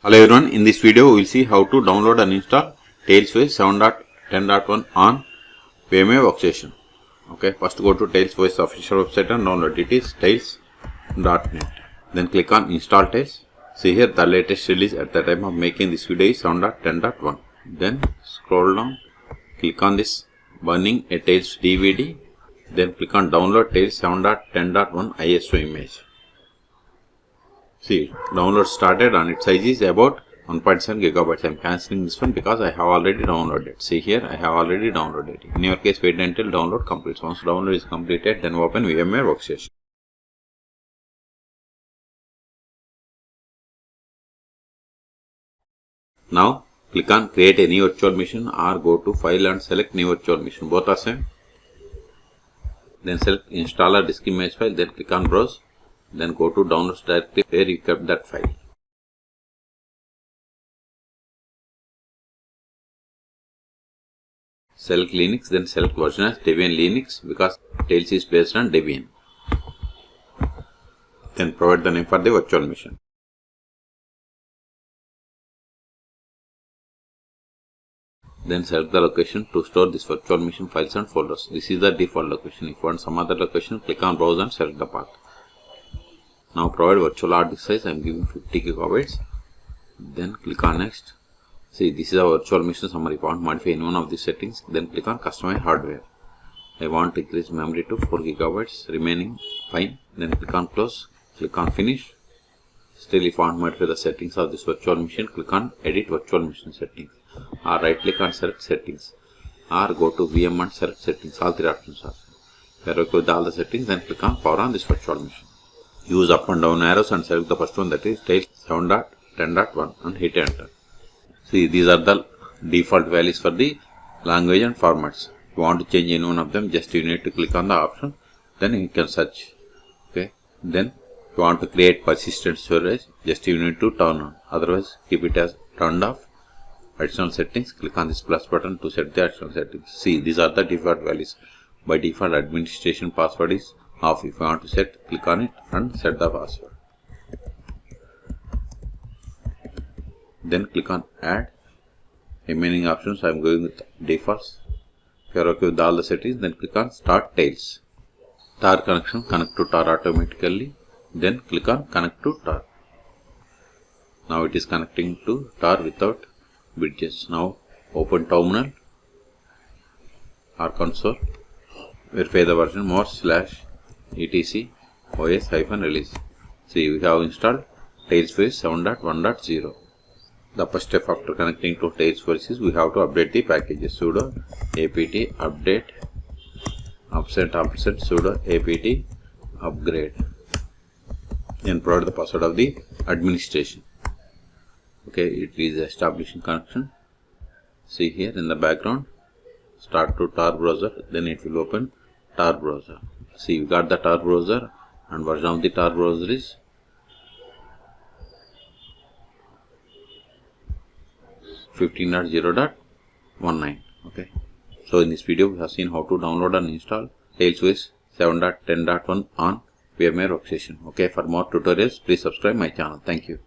Hello everyone, in this video we will see how to download and install Tailswift 7.10.1 on VMware workstation. Okay, first go to Tailswift official website and download it is tails.net. Then click on install Tails. See here the latest release at the time of making this video is 7.10.1. Then scroll down, click on this burning a Tails DVD. Then click on download Tails 7.10.1 ISO image. See, download started and its size is about 1.7 gigabytes. I am cancelling this one because I have already downloaded. See here, I have already downloaded. In your case, wait until download completes. Once download is completed, then open VMware workstation. Now, click on create a new virtual machine or go to file and select new virtual machine. Both are same. Then select installer disk image file. Then click on browse. Then go to downloads directory where you kept that file. Select Linux, then select version as Debian Linux because Tails is based on Debian. Then provide the name for the virtual machine. Then select the location to store this virtual machine files and folders. This is the default location. If you want some other location, click on browse and select the path. Now provide virtual hard disk size. I am giving 50 gigabytes. Then click on next. See, this is a virtual machine summary. If you want to modify any one of these settings, then click on customize hardware. I want to increase memory to 4 gigabytes. Remaining fine. Then click on close. Click on finish. Still, if you want to modify the settings of this virtual machine, click on edit virtual machine settings. Or right click and select settings. Or go to VM and select settings. All three options are. If you are okay with all the settings, then click on power on this virtual machine. Use up and down arrows and select the first one, that is Tails 7.10.1 and hit enter. See, these are the default values for the language and formats. If you want to change any one of them, just you need to click on the option, then you can search. Okay. Then if you want to create persistent storage, just you need to turn on. Otherwise, keep it as turned off. Additional settings, click on this plus button to set the additional settings. See, these are the default values. By default, administration password is off. If you want to set, click on it and set the password. Then click on add. Remaining options I am going with defaults. If you are okay with all the settings, then click on start Tails. Tar connection, connect to tar automatically. Then click on connect to tar. Now it is connecting to tar without bridges. Now open terminal or console. Verify the version more / etc os-release. See, we have installed Tailswift 7.1.0. The first step after connecting to Tailswift is we have to update the packages. Sudo apt update -- sudo apt upgrade. Then provide the password of the administration. Okay, it is establishing connection. See here in the background, start to tar browser, then it will open tar browser. See, we got the tar browser and version of the tar browser is 15.0.19. Okay, so in this video we have seen how to download and install Tailswift 7.10.1 on VMware workstation. Okay, for more tutorials please subscribe my channel. Thank you.